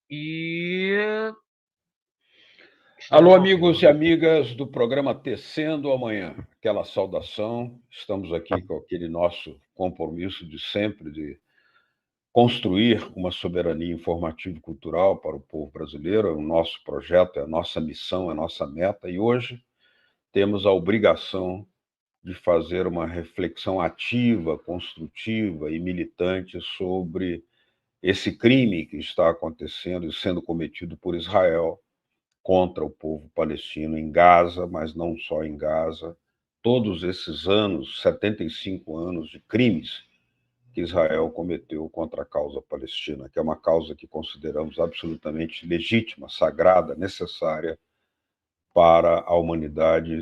E Alô, estamos ao amigos e vivo. amigas do programa Tecendo Amanhã. Aquela saudação, estamos aqui com aquele nosso compromisso de sempre de construir uma soberania informativa e cultural para o povo brasileiro. É o nosso projeto, é a nossa missão, é a nossa meta. E hoje temos a obrigação de fazer uma reflexão ativa, construtiva e militante sobre esse crime que está acontecendo e sendo cometido por Israel contra o povo palestino em Gaza, mas não só em Gaza. Todos esses anos, 75 anos de crimes que Israel cometeu contra a causa palestina, que é uma causa que consideramos absolutamente legítima, sagrada, necessária para a humanidade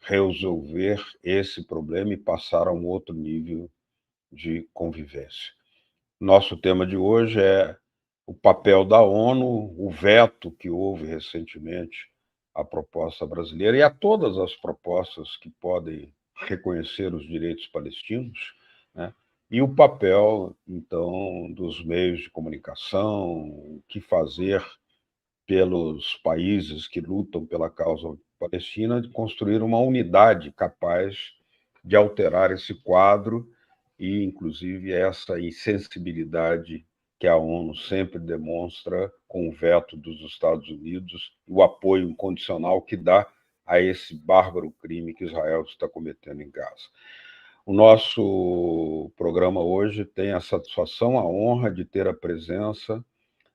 resolver esse problema e passar a um outro nível de convivência. Nosso tema de hoje é o papel da ONU, o veto que houve recentemente à proposta brasileira e a todas as propostas que podem reconhecer os direitos palestinos, né? E o papel, então, dos meios de comunicação, o que fazer pelos países que lutam pela causa palestina, de construir uma unidade capaz de alterar esse quadro e, inclusive, essa insensibilidade que a ONU sempre demonstra com o veto dos Estados Unidos, o apoio incondicional que dá a esse bárbaro crime que Israel está cometendo em Gaza. O nosso programa hoje tem a satisfação, a honra de ter a presença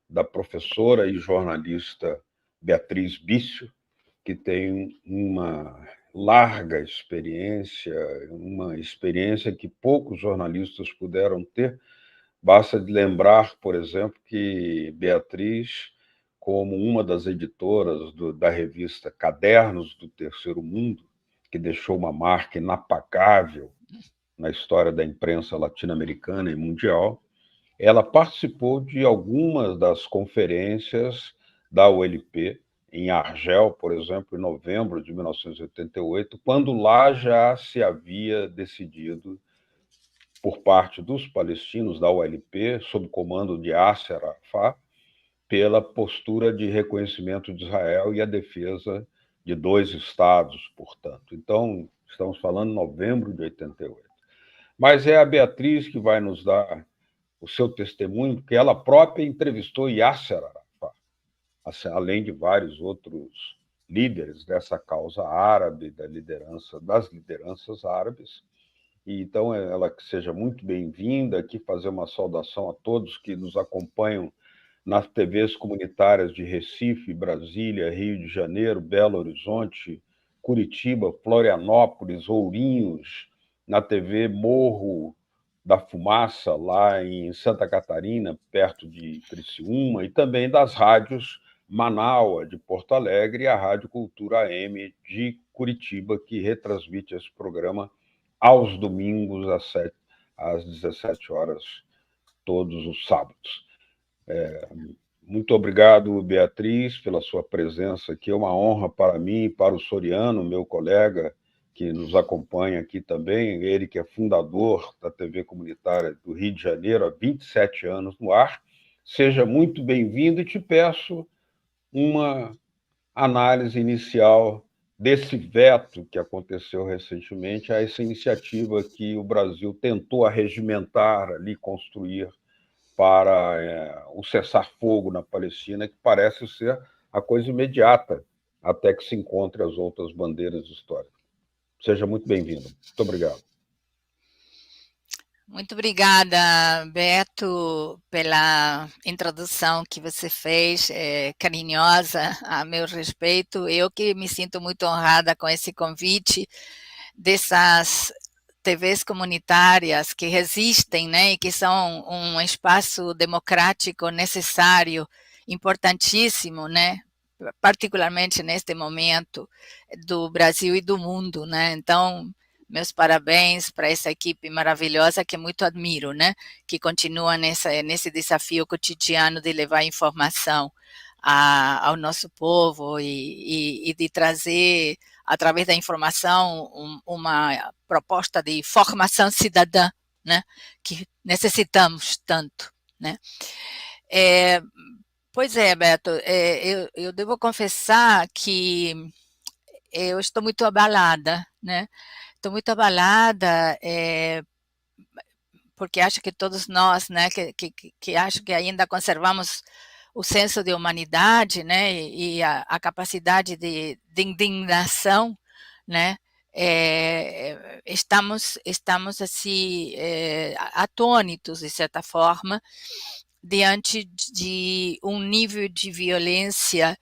da professora e jornalista Beatriz Bício, que tem uma larga experiência, uma experiência que poucos jornalistas puderam ter. Basta de lembrar, por exemplo, que Beatriz, como uma das editoras da revista Cadernos do Terceiro Mundo, que deixou uma marca inapagável na história da imprensa latino-americana e mundial, ela participou de algumas das conferências da ULP, em Argel, por exemplo, em novembro de 1988, quando lá já se havia decidido, por parte dos palestinos da ULP, sob comando de Yasser Arafat, pela postura de reconhecimento de Israel e a defesa de dois estados, portanto. Então, estamos falando de novembro de 88. Mas é a Beatriz que vai nos dar o seu testemunho, porque ela própria entrevistou Yasser Arafat, além de vários outros líderes dessa causa árabe, das lideranças árabes. E então, ela que seja muito bem-vinda aqui, fazer uma saudação a todos que nos acompanham nas TVs comunitárias de Recife, Brasília, Rio de Janeiro, Belo Horizonte, Curitiba, Florianópolis, Ourinhos, na TV Morro da Fumaça, lá em Santa Catarina, perto de Criciúma, e também das rádios Manaua, de Porto Alegre, e a Rádio Cultura AM de Curitiba, que retransmite esse programa aos domingos, às 17 horas, todos os sábados. Muito obrigado, Beatriz, pela sua presença aqui. É uma honra para mim e para o Soriano, meu colega, que nos acompanha aqui também, ele que é fundador da TV Comunitária do Rio de Janeiro há 27 anos no ar. Seja muito bem-vindo e te peço uma análise inicial desse veto que aconteceu recentemente a essa iniciativa que o Brasil tentou arregimentar ali, construir para o cessar-fogo na Palestina, que parece ser a coisa imediata, até que se encontre as outras bandeiras históricas. Seja muito bem-vindo. Muito obrigado. Muito obrigada, Beto, pela introdução que você fez, carinhosa a meu respeito. Eu que me sinto muito honrada com esse convite dessas TVs comunitárias que resistem, né, e que são um espaço democrático necessário, importantíssimo, né, particularmente neste momento do Brasil e do mundo, né. Então, meus parabéns para essa equipe maravilhosa que muito admiro, né, que continua nesse desafio cotidiano de levar informação ao nosso povo e de trazer, através da informação, uma proposta de formação cidadã, né, que necessitamos tanto, né. Pois é, Beto, eu devo confessar que eu estou muito abalada, né? Estou muito abalada, porque acho que todos nós, né, que acho que ainda conservamos o senso de humanidade, né, e a capacidade de indignação, né, estamos assim atônitos de certa forma diante de um nível de violência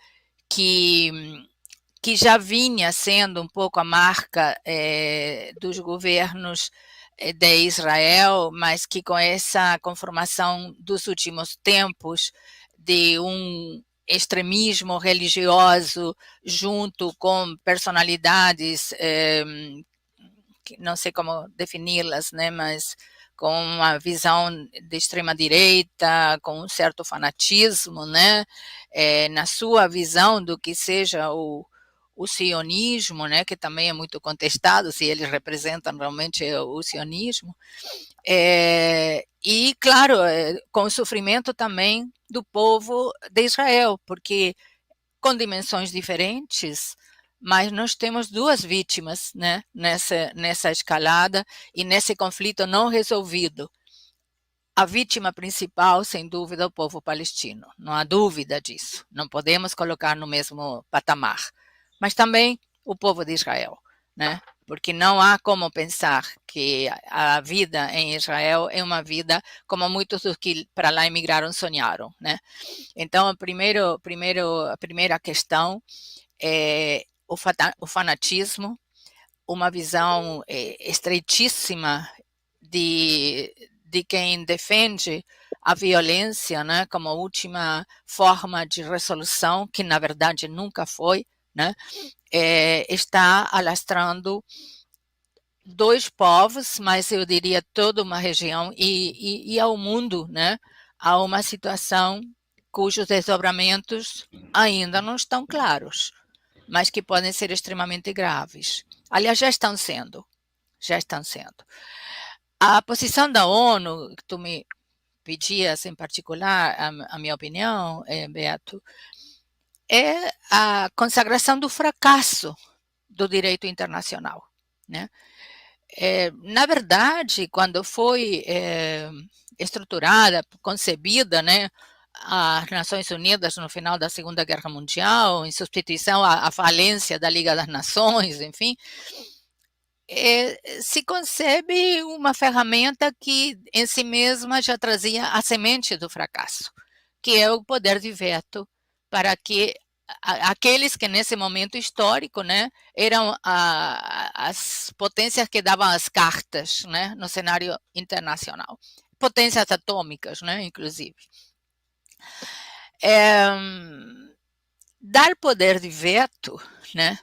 que que já vinha sendo um pouco a marca dos governos de Israel, mas que com essa conformação dos últimos tempos de um extremismo religioso junto com personalidades não sei como defini-las, né, mas com uma visão de extrema direita, com um certo fanatismo, né, na sua visão do que seja o sionismo, né, que também é muito contestado, se eles representam realmente o sionismo, e, claro, com o sofrimento também do povo de Israel, porque com dimensões diferentes, mas nós temos duas vítimas, né, nessa escalada e nesse conflito não resolvido. A vítima principal, sem dúvida, é o povo palestino, não há dúvida disso, não podemos colocar no mesmo patamar, mas também o povo de Israel, né? Porque não há como pensar que a vida em Israel é uma vida como muitos dos que para lá emigraram sonharam, né? Então, a primeira questão é o fanatismo, uma visão estreitíssima de quem defende a violência, né, como última forma de resolução, que na verdade nunca foi, né, está alastrando dois povos, mas eu diria toda uma região e ao mundo, né, a uma situação cujos desdobramentos ainda não estão claros, mas que podem ser extremamente graves. Aliás, já estão sendo, já estão sendo. A posição da ONU, que tu me pedias em particular, a minha opinião, Beato, é a consagração do fracasso do direito internacional, né? Na verdade, quando foi estruturada, concebida, né, as Nações Unidas no final da Segunda Guerra Mundial, em substituição à falência da Liga das Nações, enfim, se concebe uma ferramenta que em si mesma já trazia a semente do fracasso, que é o poder de veto para que aqueles que nesse momento histórico, né, eram as potências que davam as cartas, né, no cenário internacional, potências atômicas, né, inclusive. Dar poder de veto, né,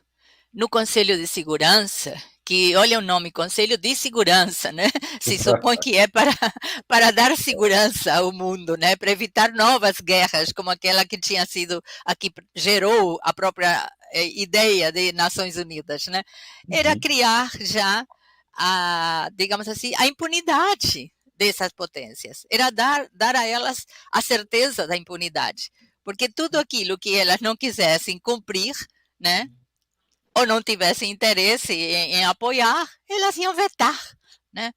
no Conselho de Segurança, que olha o nome, Conselho de Segurança, né? Se supõe que é para dar segurança ao mundo, né? Para evitar novas guerras, como aquela que tinha sido, a que gerou a própria ideia de Nações Unidas, né? Era criar já, digamos assim, a impunidade dessas potências. Era dar a elas a certeza da impunidade, porque tudo aquilo que elas não quisessem cumprir, né? Ou não tivessem interesse em apoiar, elas iam vetar, né?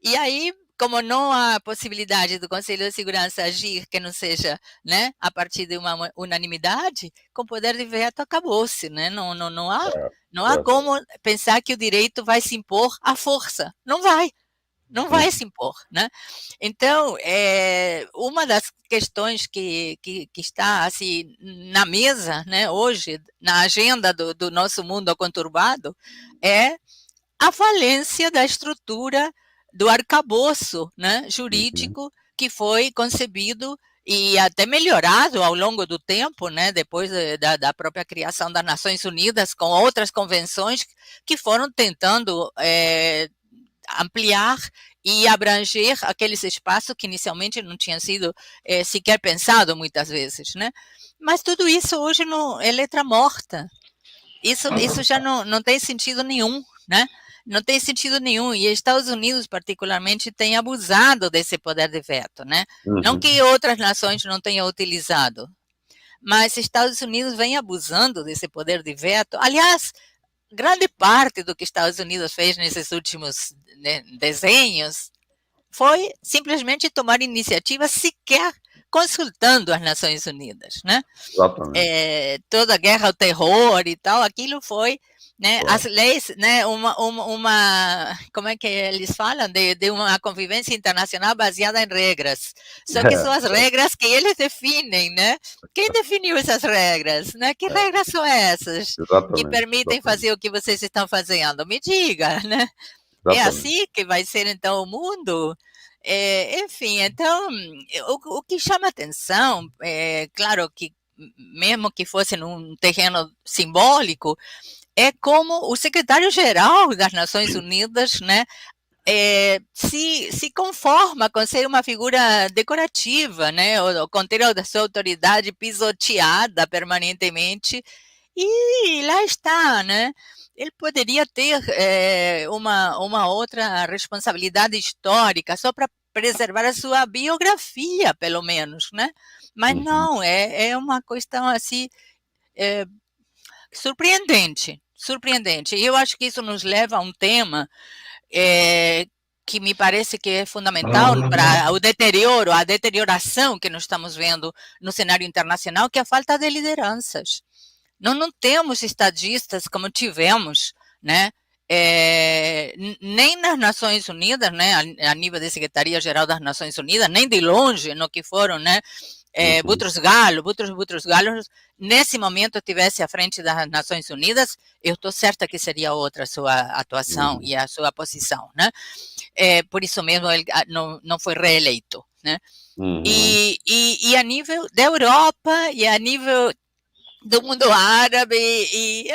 E aí, como não há possibilidade do Conselho de Segurança agir que não seja, né, a partir de uma unanimidade, com poder de veto acabou-se, né? Não há como pensar que o direito vai se impor à força. Não vai se impor, né? Então, uma das questões que está assim na mesa, né, hoje, na agenda do nosso mundo conturbado, é a falência da estrutura do arcabouço, né, jurídico que foi concebido e até melhorado ao longo do tempo, né, depois da própria criação das Nações Unidas, com outras convenções que foram tentando ampliar e abranger aqueles espaços que inicialmente não tinham sido sequer pensado muitas vezes, né? Mas tudo isso hoje não é letra morta. Isso já não tem sentido nenhum, né? Não tem sentido nenhum. E Estados Unidos, particularmente, tem abusado desse poder de veto, né? Não que outras nações não tenham utilizado, mas Estados Unidos vem abusando desse poder de veto. Aliás, grande parte do que Estados Unidos fez nesses últimos, né, desenhos foi simplesmente tomar iniciativa sequer consultando as Nações Unidas, né? Exatamente. Toda a guerra ao terror e tal, aquilo foi, né, Claro. as leis, né, como é que eles falam, de uma convivência internacional baseada em regras, só que são as regras que eles definem, né? Quem definiu essas regras, né? Que regras são essas que permitem fazer o que vocês estão fazendo? Me diga, né? É assim que vai ser então o mundo? Enfim, então, o que chama atenção, claro que mesmo que fosse num terreno simbólico, é como o secretário-geral das Nações Unidas, né, se conforma com ser uma figura decorativa, né, ou com ter a sua autoridade pisoteada permanentemente, e lá está, né? Ele poderia ter uma outra responsabilidade histórica só para preservar a sua biografia, pelo menos, né? Mas não, é uma questão assim surpreendente, surpreendente. E eu acho que isso nos leva a um tema que me parece que é fundamental para o deterioro, a deterioração que nós estamos vendo no cenário internacional, que é a falta de lideranças. Nós não temos estadistas como tivemos, né? Nem nas Nações Unidas, né? A nível da Secretaria-Geral das Nações Unidas, nem de longe no que foram, né? Boutros Ghali, nesse momento estivesse à frente das Nações Unidas, eu estou certa que seria outra a sua atuação e a sua posição, né? Por isso mesmo ele não foi reeleito, né? E a nível da Europa e a nível do mundo árabe,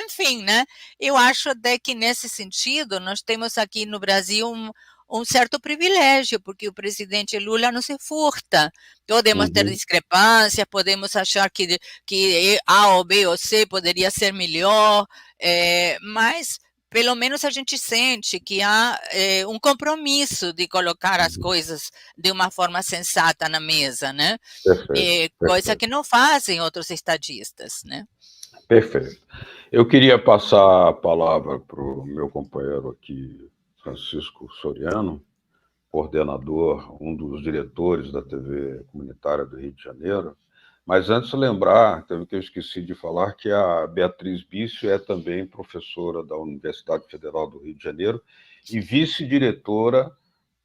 enfim, né? Eu acho até que nesse sentido nós temos aqui no Brasil um certo privilégio, porque o presidente Lula não se furta. Podemos ter discrepâncias, podemos achar que A ou B ou C poderia ser melhor, mas pelo menos a gente sente que há um compromisso de colocar as coisas de uma forma sensata na mesa, né? Coisa que não fazem outros estadistas, né? Perfeito. Eu queria passar a palavra para o meu companheiro aqui, Francisco Soriano, coordenador, um dos diretores da TV Comunitária do Rio de Janeiro. Mas antes lembrar, também que eu esqueci de falar, que a Beatriz Bício é também professora da Universidade Federal do Rio de Janeiro e vice-diretora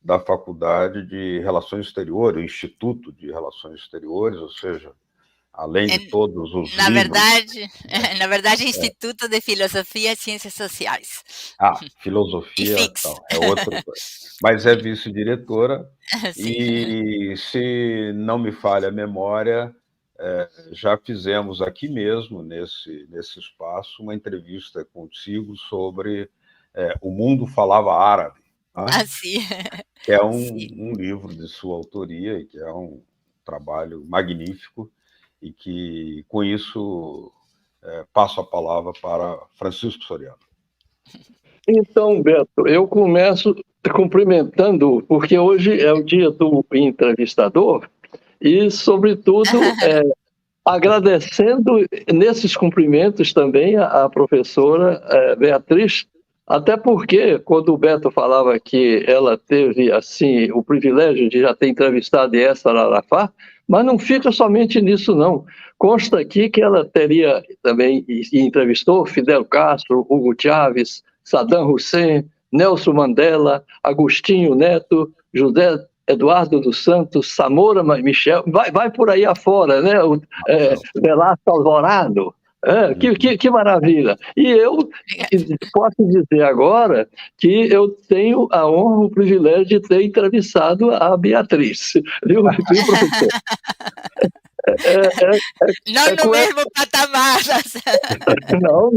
da Faculdade de Relações Exteriores, o Instituto de Relações Exteriores, ou seja, além de todos os livros... Na verdade, Instituto de Filosofia e Ciências Sociais. Filosofia é outra coisa. Mas é vice-diretora e, se não me falha a memória, já fizemos aqui mesmo, nesse espaço, uma entrevista contigo sobre O Mundo Falava Árabe, né? Sim. Que é um livro de sua autoria e que é um trabalho magnífico e que, com isso, passo a palavra para Francisco Soriano. Então, Beto, eu começo cumprimentando, porque hoje é o dia do entrevistador e, sobretudo, agradecendo nesses cumprimentos também a professora Beatriz, até porque, quando o Beto falava que ela teve assim o privilégio de já ter entrevistado Yasser Arafat, mas não fica somente nisso, não. Consta aqui que ela teria também, e entrevistou Fidel Castro, Hugo Chávez, Saddam Hussein, Nelson Mandela, Agostinho Neto, José Eduardo dos Santos, Samora Michel, vai por aí afora, né? Velasco Alvorado. Que maravilha! E eu posso dizer agora que eu tenho a honra, o privilégio de ter entrevistado a Beatriz. Viu, professor? Não no mesmo patamar. Não.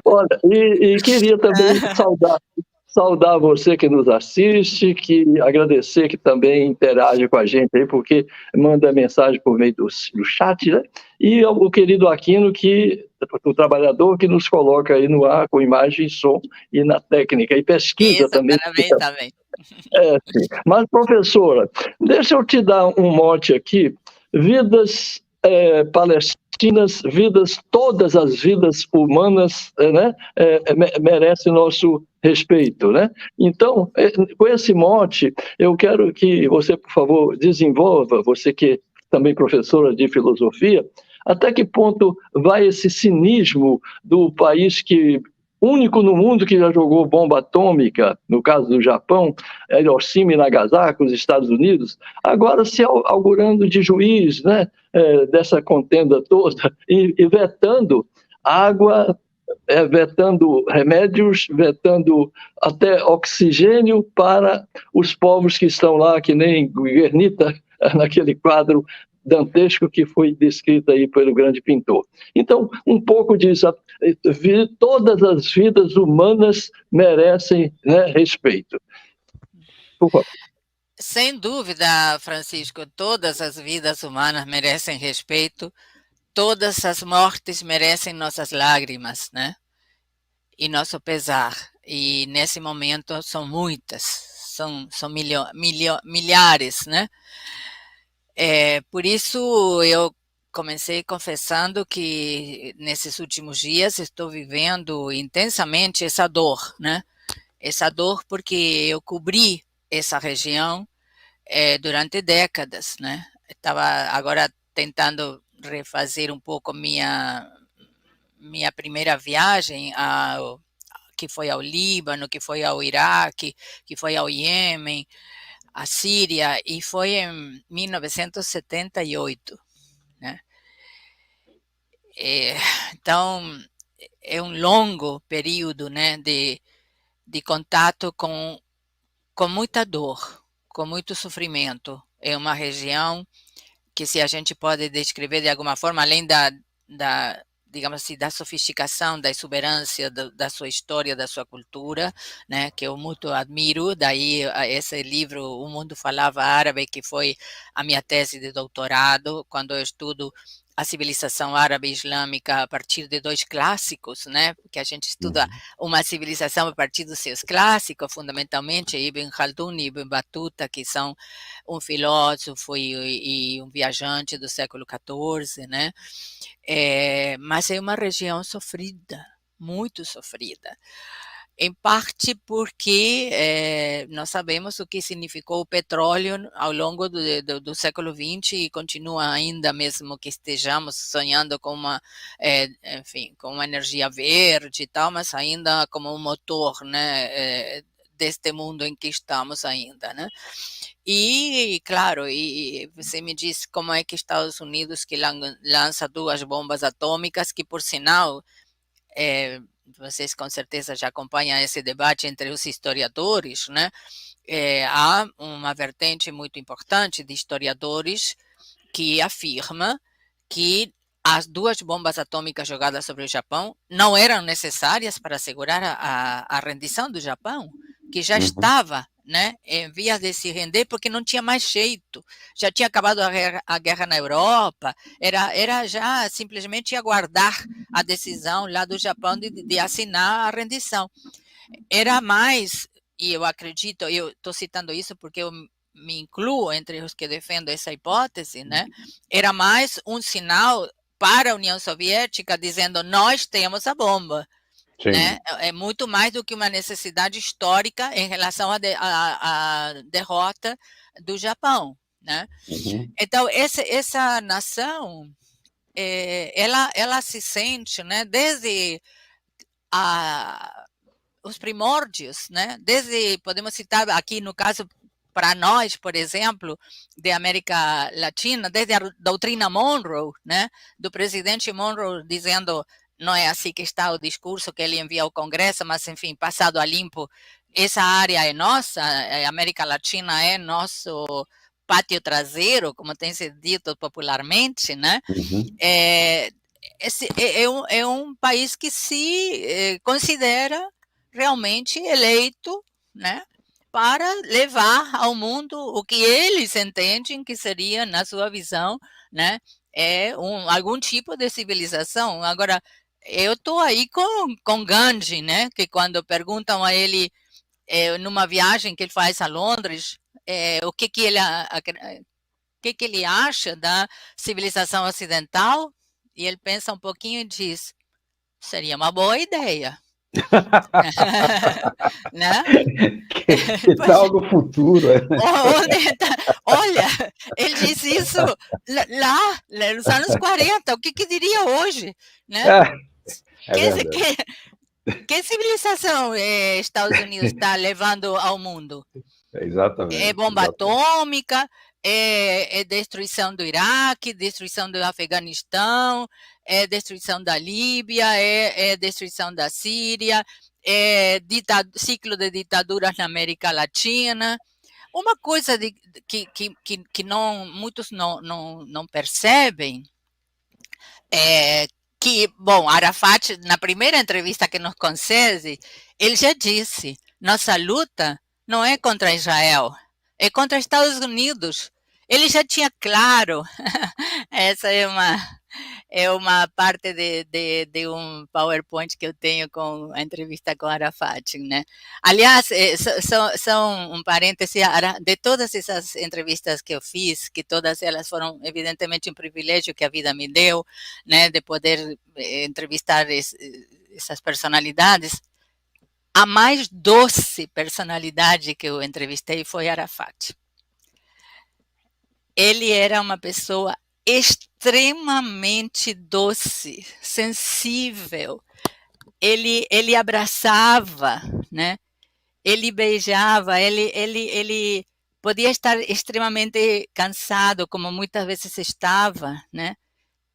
Olha, e queria também saudar você que nos assiste, agradecer que também interage com a gente aí, porque manda mensagem por meio do chat, né? E o querido Aquino, o trabalhador que nos coloca aí no ar com imagem e som e na técnica, e pesquisa também. Parabéns também. Sim. Mas, professora, deixa eu te dar um mote aqui. Vidas vidas, todas as vidas humanas, né, merecem nosso respeito, né? Então, com esse mote, eu quero que você, por favor, desenvolva, você que é também professora de filosofia, até que ponto vai esse cinismo do país que único no mundo que já jogou bomba atômica, no caso do Japão, Hiroshima e Nagasaki, os Estados Unidos, agora se augurando de juiz, né, dessa contenda toda, e vetando água, vetando remédios, vetando até oxigênio para os povos que estão lá, que nem Guernica, naquele quadro dantesco que foi descrito aí pelo grande pintor. Então, um pouco disso, todas as vidas humanas merecem, né, respeito. Por favor. Sem dúvida, Francisco, todas as vidas humanas merecem respeito, todas as mortes merecem nossas lágrimas, né? E nosso pesar. E nesse momento são muitas, são milhares, né? Por isso eu comecei confessando que nesses últimos dias estou vivendo intensamente essa dor, né? Essa dor porque eu cobri essa região durante décadas, né? Estava agora tentando refazer um pouco minha primeira viagem que foi ao Líbano, que foi ao Iraque, que foi ao Iêmen, a Síria, e foi em 1978, né? Então, é um longo período, né, de contato com muita dor, com muito sofrimento. É uma região que, se a gente pode descrever de alguma forma, além digamos assim, da sofisticação, da exuberância da sua história, da sua cultura, né, que eu muito admiro. Daí esse livro, O Mundo Falava Árabe, que foi a minha tese de doutorado, quando eu estudo a civilização árabe e islâmica a partir de dois clássicos, né? Porque a gente estuda uma civilização a partir dos seus clássicos, fundamentalmente Ibn Khaldun e Ibn Battuta, que são um filósofo e um viajante do século XIV, né? Mas é uma região sofrida, muito sofrida. Em parte porque nós sabemos o que significou o petróleo ao longo do século XX e continua ainda, mesmo que estejamos sonhando com enfim, com uma energia verde e tal, mas ainda como um motor, né, deste mundo em que estamos ainda, né? E, claro, e você me disse como é que Estados Unidos, que lança 2 bombas atômicas, que, por sinal, vocês com certeza já acompanham esse debate entre os historiadores, né? Há uma vertente muito importante de historiadores que afirma que as 2 bombas atômicas jogadas sobre o Japão não eram necessárias para assegurar a rendição do Japão, que já estava, né, em vias de se render, porque não tinha mais jeito. Já tinha acabado a guerra na Europa, era já simplesmente aguardar a decisão lá do Japão de assinar a rendição. Era mais, e eu acredito, eu estou citando isso porque eu me incluo entre os que defendem essa hipótese, né? Era mais um sinal para a União Soviética dizendo: nós temos a bomba. Né? É muito mais do que uma necessidade histórica em relação à derrota do Japão, né? Então, essa nação, ela se sente, né, desde os primórdios, né? Desde, podemos citar aqui no caso para nós, por exemplo, de América Latina, desde a doutrina Monroe, né? Do presidente Monroe dizendo: não é assim que está o discurso que ele envia ao Congresso, mas, enfim, passado a limpo, essa área é nossa, a América Latina é nosso pátio traseiro, como tem sido dito popularmente, né? É um país que se considera realmente eleito, né, para levar ao mundo o que eles entendem que seria, na sua visão, né, algum tipo de civilização. Agora, eu estou aí com Gandhi, né, que quando perguntam a ele, numa viagem que ele faz a Londres, o que ele acha da civilização ocidental, E ele pensa um pouquinho e diz, seria uma boa ideia. Né? Que tal no futuro? Olha, ele disse isso lá nos anos 40, o que diria hoje? Né? Que civilização Estados Unidos está levando ao mundo? Exatamente. É bomba atômica, é destruição do Iraque, destruição do Afeganistão, é destruição da Líbia, é destruição da Síria, ciclo de ditaduras na América Latina. Uma coisa que muitos não percebem é que, bom, Arafat, na primeira entrevista que nos concede, ele já disse, nossa luta não é contra Israel, é contra Estados Unidos. Ele já tinha claro, essa é uma parte de um PowerPoint que eu tenho com a entrevista com Arafat, né? Aliás, são um parêntese, de todas essas entrevistas que eu fiz, que todas elas foram evidentemente um privilégio que a vida me deu, né, de poder entrevistar essas personalidades, a mais doce personalidade que eu entrevistei foi Arafat. Ele era uma pessoa extremamente doce, sensível. Ele abraçava, né? Ele beijava, ele podia estar extremamente cansado, como muitas vezes estava, né?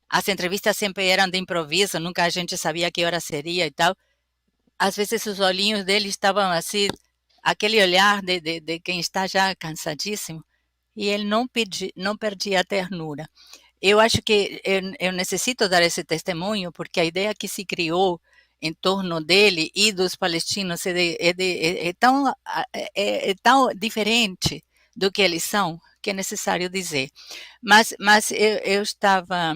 As entrevistas sempre eram de improviso, nunca a gente sabia que hora seria e tal. Às vezes os olhinhos dele estavam assim, aquele olhar de quem está já cansadíssimo, e ele não perdia a ternura. Eu acho que eu necessito dar esse testemunho, porque a ideia que se criou em torno dele e dos palestinos é tão diferente do que eles são, que é necessário dizer. Mas eu estava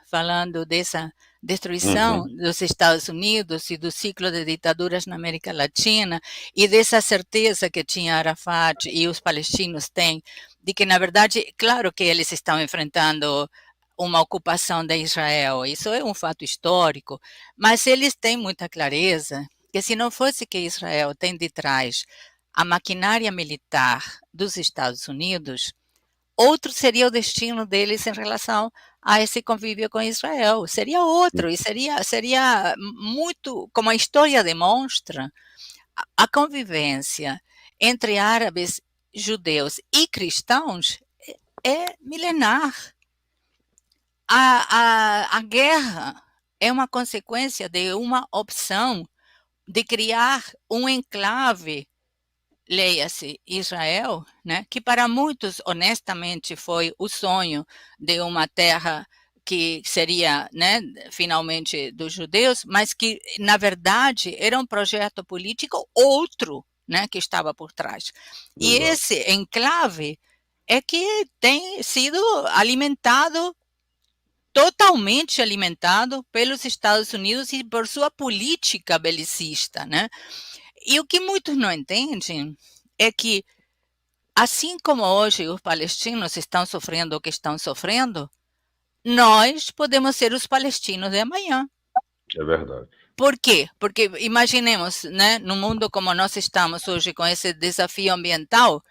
falando dessa destruição dos Estados Unidos e do ciclo de ditaduras na América Latina e dessa certeza que tinha Arafat e os palestinos têm de que, na verdade, claro que eles estão enfrentando uma ocupação de Israel, isso é um fato histórico, mas eles têm muita clareza que se não fosse que Israel tem de trás a maquinária militar dos Estados Unidos, outro seria o destino deles em relação a esse convívio com Israel. Seria outro, e seria muito, como a história demonstra, a convivência entre árabes, judeus e cristãos é milenar. A guerra é uma consequência de uma opção de criar um enclave, leia-se Israel, né, que para muitos, honestamente, foi o sonho de uma terra que seria, né, finalmente dos judeus, mas que, na verdade, era um projeto político outro, né, que estava por trás. E esse enclave é que tem sido totalmente alimentado pelos Estados Unidos e por sua política belicista, né? E o que muitos não entendem é que, assim como hoje os palestinos estão sofrendo o que estão sofrendo, nós podemos ser os palestinos de amanhã. É verdade. Por quê? Porque imaginemos, né, no mundo como nós estamos hoje com esse desafio ambiental,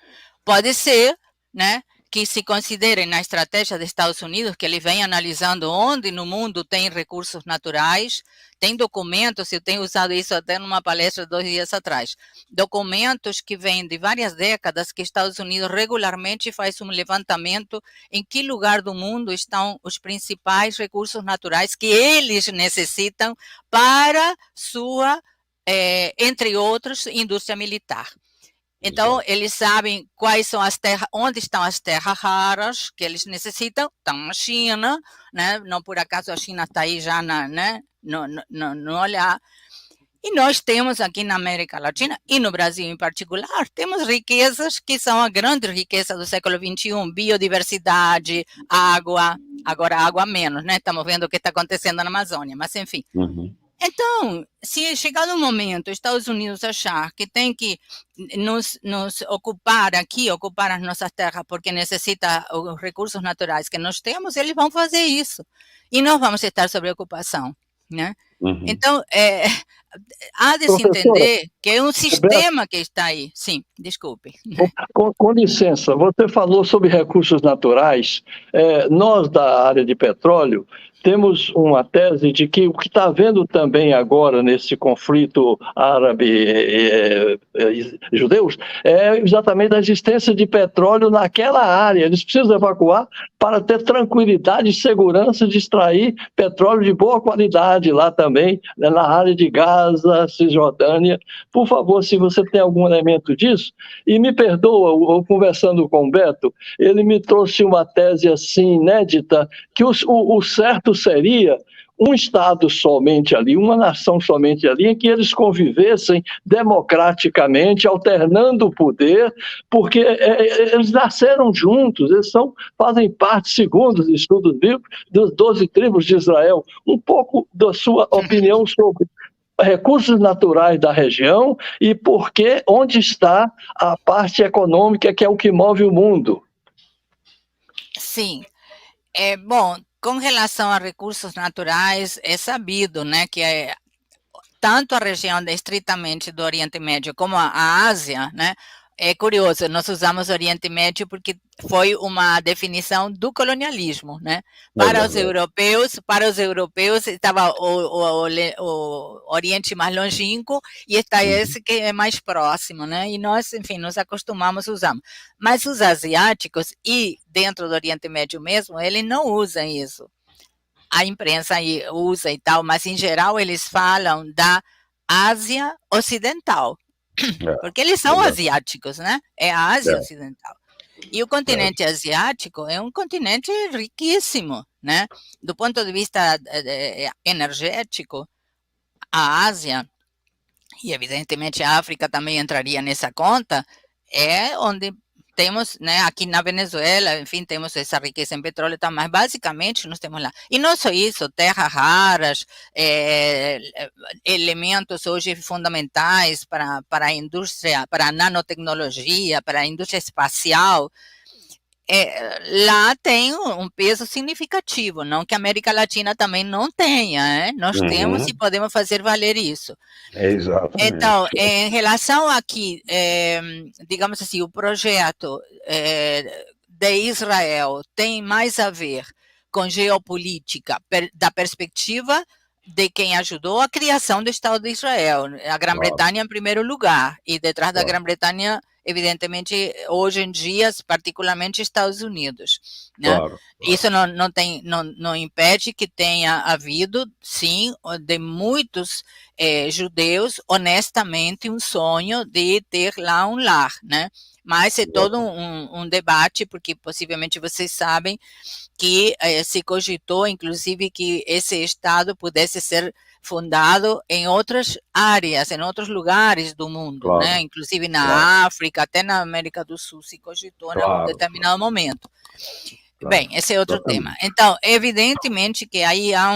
pode ser, né, que se considere na estratégia dos Estados Unidos, que ele vem analisando onde no mundo tem recursos naturais, tem documentos, eu tenho usado isso até numa palestra 2 dias atrás, documentos que vêm de várias décadas que Estados Unidos regularmente faz um levantamento em que lugar do mundo estão os principais recursos naturais que eles necessitam para sua, entre outros, indústria militar. Então, eles sabem quais são as terras, onde estão as terras raras que eles necessitam, estão na China, né? Não por acaso a China está aí já né? no olhar. E nós temos aqui na América Latina, e no Brasil em particular, temos riquezas que são a grande riqueza do século XXI, biodiversidade, água, agora água menos, né? Estamos vendo o que está acontecendo na Amazônia, mas enfim. Então, se chegar no momento, Estados Unidos achar que tem que nos ocupar aqui, ocupar as nossas terras, porque necessita os recursos naturais que nós temos, eles vão fazer isso. E nós vamos estar sob ocupação, né? Uhum. Então, há de se Professora, entender que é um sistema que está aí. Sim, desculpe. com licença, você falou sobre recursos naturais. Nós, da área de petróleo, temos uma tese de que o que está havendo também agora nesse conflito árabe-judeus é exatamente a existência de petróleo naquela área. Eles precisam evacuar para ter tranquilidade e segurança de extrair petróleo de boa qualidade lá também, né, na área de Gaza, Cisjordânia. Por favor, se você tem algum elemento disso, e me perdoa, eu conversando com o Beto, ele me trouxe uma tese assim inédita, que o certo seria um Estado somente ali, uma nação somente ali, em que eles convivessem democraticamente, alternando o poder, porque eles nasceram juntos, eles fazem parte, segundo os estudos bíblicos, das 12 tribos de Israel. Um pouco da sua opinião sobre recursos naturais da região e porque onde está a parte econômica que é o que move o mundo. Sim. Bom, com relação a recursos naturais, é sabido, né, que tanto a região estritamente do Oriente Médio como a Ásia, né, é curioso, nós usamos Oriente Médio porque foi uma definição do colonialismo, né? Para os europeus estava o Oriente mais longínquo e está esse que é mais próximo, né? E nós, enfim, nos acostumamos a usar. Mas os asiáticos e dentro do Oriente Médio mesmo, eles não usam isso. A imprensa usa e tal, mas em geral eles falam da Ásia Ocidental. Porque eles são asiáticos, né? É a Ásia Ocidental. E o continente asiático é um continente riquíssimo, né? Do ponto de vista energético, a Ásia, e evidentemente a África também entraria nessa conta, é onde temos, né, aqui na Venezuela, enfim, temos essa riqueza em petróleo, tá, mas basicamente nós temos lá. E não só isso, terras raras, elementos hoje fundamentais para a indústria, para a nanotecnologia, para a indústria espacial, lá tem um peso significativo, não que a América Latina também não tenha, nós temos e podemos fazer valer isso. Exatamente. Então, em relação aqui, digamos assim, o projeto de Israel tem mais a ver com geopolítica da perspectiva de quem ajudou a criação do Estado de Israel, a Grã-Bretanha em primeiro lugar, e detrás da Grã-Bretanha, evidentemente, hoje em dia, particularmente Estados Unidos, né? Isso não impede que tenha havido, sim, de muitos judeus, honestamente, um sonho de ter lá um lar, né? Mas é todo um debate, porque possivelmente vocês sabem que se cogitou, inclusive, que esse Estado pudesse ser fundado em outras áreas, em outros lugares do mundo, né? Inclusive na África, até na América do Sul se cogitou em algum determinado momento. Bem, esse é outro tema. Então, evidentemente que aí há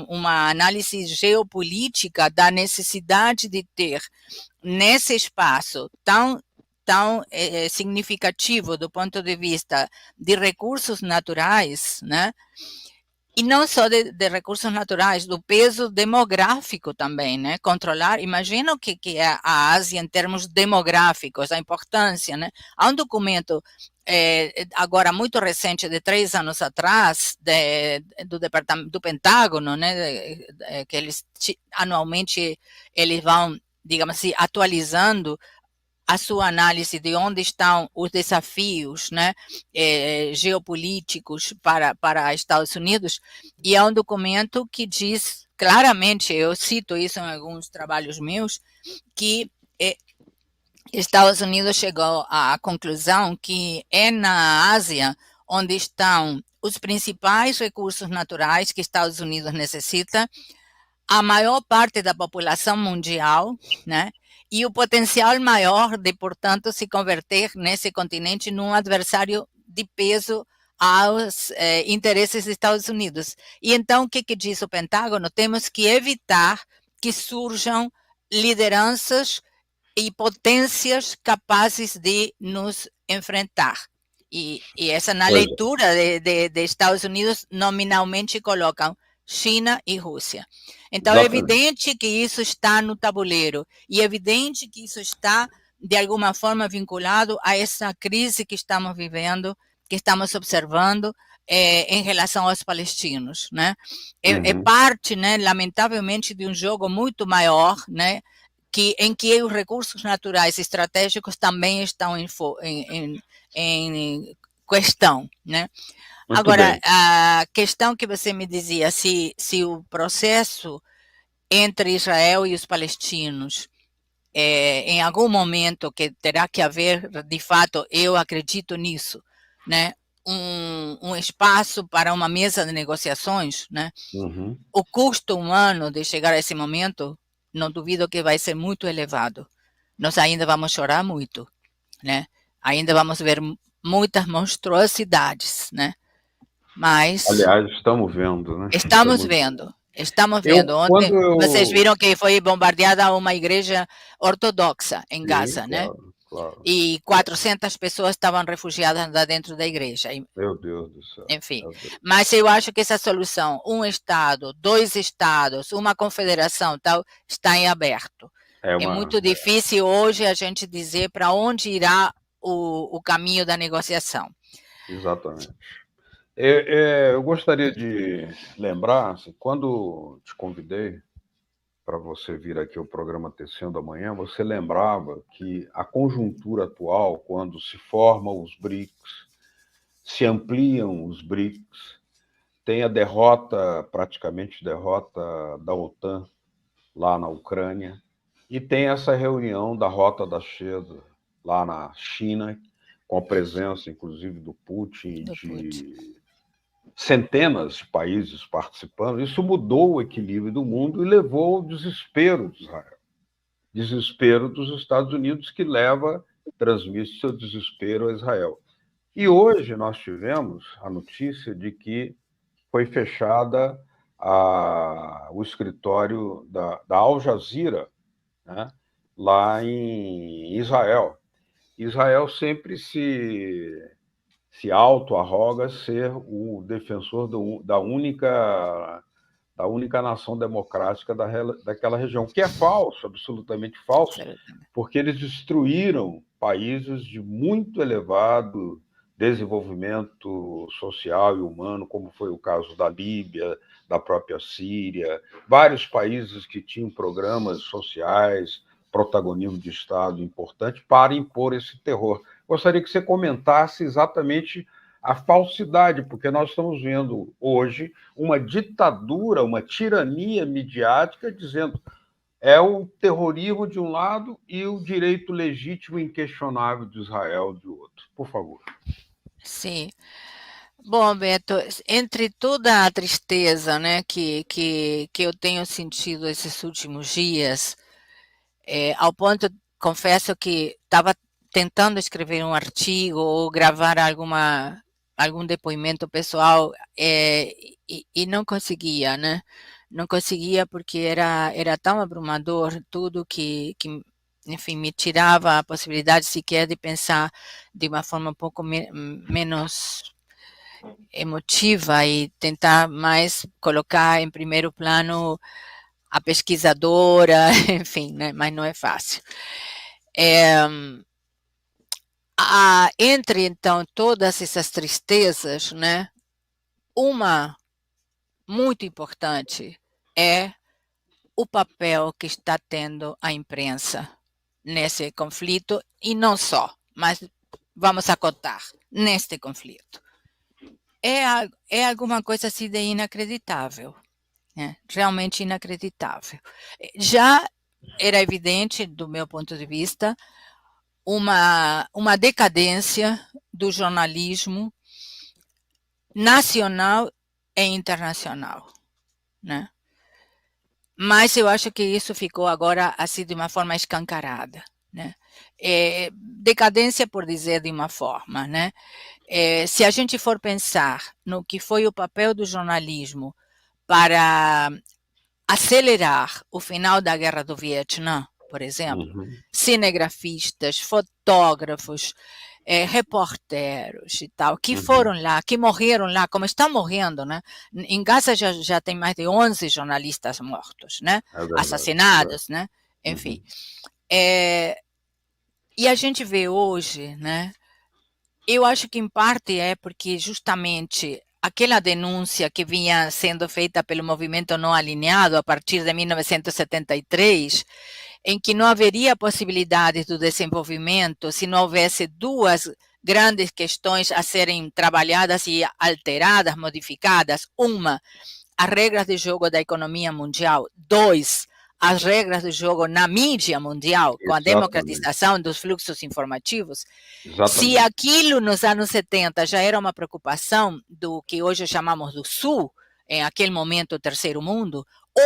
uma análise geopolítica da necessidade de ter nesse espaço tão significativo do ponto de vista de recursos naturais, né? E não só de recursos naturais, do peso demográfico também, né? Controlar, imagina o que é a Ásia em termos demográficos, a importância, né? Há um documento agora muito recente, de 3 anos atrás, do Departamento do Pentágono, né? Que eles anualmente eles vão, digamos assim, atualizando a sua análise de onde estão os desafios, né, geopolíticos para Estados Unidos, e é um documento que diz claramente, eu cito isso em alguns trabalhos meus, que Estados Unidos chegou à conclusão que é na Ásia onde estão os principais recursos naturais que Estados Unidos necessita, a maior parte da população mundial, né, e o potencial maior de, portanto, se converter nesse continente num adversário de peso aos interesses dos Estados Unidos. E então, o que diz o Pentágono? Temos que evitar que surjam lideranças e potências capazes de nos enfrentar. E essa, na leitura de Estados Unidos, nominalmente colocam China e Rússia. Então, é evidente que isso está no tabuleiro, e é evidente que isso está, de alguma forma, vinculado a essa crise que estamos vivendo, que estamos observando em relação aos palestinos, né? É parte, né, lamentavelmente, de um jogo muito maior, né, em que os recursos naturais estratégicos também estão em questão, né? Muito Agora, bem. a questão que você me dizia, se o processo entre Israel e os palestinos, em algum momento que terá que haver, de fato, eu acredito nisso, né? Um espaço para uma mesa de negociações, né? O custo humano de chegar a esse momento, não duvido que vai ser muito elevado. Nós ainda vamos chorar muito, né? Ainda vamos ver muitas monstruosidades, né? Mas... Aliás, estamos vendo, né? Estamos vendo. Ontem vocês viram que foi bombardeada uma igreja ortodoxa em Gaza, né? Claro. E 400 pessoas estavam refugiadas dentro da igreja. Meu Deus do céu. Enfim, mas eu acho que essa solução, um Estado, 2 Estados, uma confederação, tal, está em aberto. É muito difícil hoje a gente dizer para onde irá o caminho da negociação. Exatamente. Eu gostaria de lembrar, assim, quando te convidei para você vir aqui ao programa Tecendo Amanhã, você lembrava que a conjuntura atual, quando se formam os BRICS, se ampliam os BRICS, tem a praticamente derrota da OTAN lá na Ucrânia, e tem essa reunião da Rota da Seda lá na China, com a presença, inclusive, do Putin, de centenas de países participando. Isso mudou o equilíbrio do mundo e levou ao desespero de Israel. Desespero dos Estados Unidos, que transmite seu desespero a Israel. E hoje nós tivemos a notícia de que foi fechada o escritório da Al Jazeera, né, lá em Israel. Israel sempre se auto-arroga ser o defensor da única nação democrática daquela região, que é falso, absolutamente falso, porque eles destruíram países de muito elevado desenvolvimento social e humano, como foi o caso da Líbia, da própria Síria, vários países que tinham programas sociais, protagonismo de Estado importante para impor esse terror. Gostaria que você comentasse exatamente a falsidade, porque nós estamos vendo hoje uma ditadura, uma tirania midiática dizendo é o terrorismo de um lado e o direito legítimo e inquestionável de Israel de outro. Por favor. Sim. Bom, Beto, entre toda a tristeza, né, que eu tenho sentido esses últimos dias, ao ponto, confesso que estava tentando escrever um artigo ou gravar algum depoimento pessoal e não conseguia, né? Não conseguia porque era tão abrumador tudo que enfim, me tirava a possibilidade sequer de pensar de uma forma um pouco menos emotiva e tentar mais colocar em primeiro plano a pesquisadora, enfim, né? Mas não é fácil. Entre, então, todas essas tristezas, né? Uma muito importante é o papel que está tendo a imprensa nesse conflito, e não só, mas vamos acotar, neste conflito. É alguma coisa assim de inacreditável, né? Realmente inacreditável. Já era evidente, do meu ponto de vista, uma decadência do jornalismo nacional e internacional, né? Mas eu acho que isso ficou agora assim de uma forma escancarada, né? Decadência, por dizer de uma forma, né? Se a gente for pensar no que foi o papel do jornalismo para acelerar o final da Guerra do Vietnã, por exemplo, cinegrafistas, fotógrafos, reporteros e tal, que foram lá, que morreram lá, como estão morrendo, né? Em Gaza já tem mais de 11 jornalistas mortos, né? Assassinados, né? Enfim. E a gente vê hoje, né? Eu acho que em parte é porque justamente aquela denúncia que vinha sendo feita pelo movimento não alinhado a partir de 1973, em que não haveria possibilidade do desenvolvimento se não houvesse duas grandes questões a serem trabalhadas e alteradas, modificadas. Uma, as regras de jogo da economia mundial. Dois, as regras de jogo na mídia mundial, com a democratização dos fluxos informativos. Se aquilo nos anos 70 já era uma preocupação do que hoje chamamos do Sul, em aquele momento o terceiro mundo,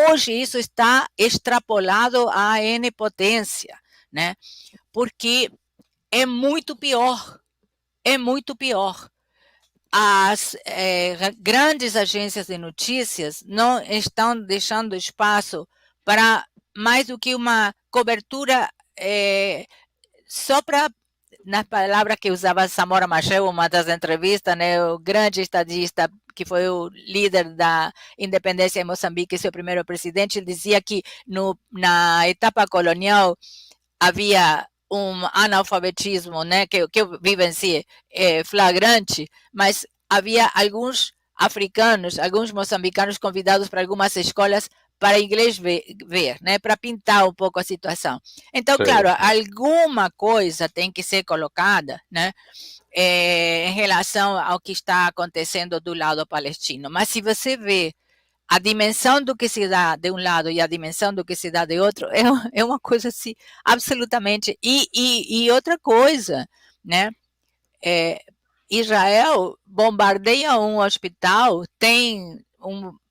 hoje isso está extrapolado à N potência, né? Porque é muito pior, é muito pior. As grandes agências de notícias não estão deixando espaço para mais do que uma cobertura só para, na palavra que usava Samora Machel, uma das entrevistas, né, o grande estadista que foi o líder da independência em Moçambique, seu primeiro presidente, ele dizia que na etapa colonial havia um analfabetismo, né, que eu vivenciei flagrante, mas havia alguns africanos, alguns moçambicanos convidados para algumas escolas para inglês ver, né, para pintar um pouco a situação. Então, claro, alguma coisa tem que ser colocada, né, em relação ao que está acontecendo do lado palestino. Mas se você vê a dimensão do que se dá de um lado e a dimensão do que se dá de outro, é uma coisa assim, absolutamente. E outra coisa, né? Israel bombardeia um hospital, tem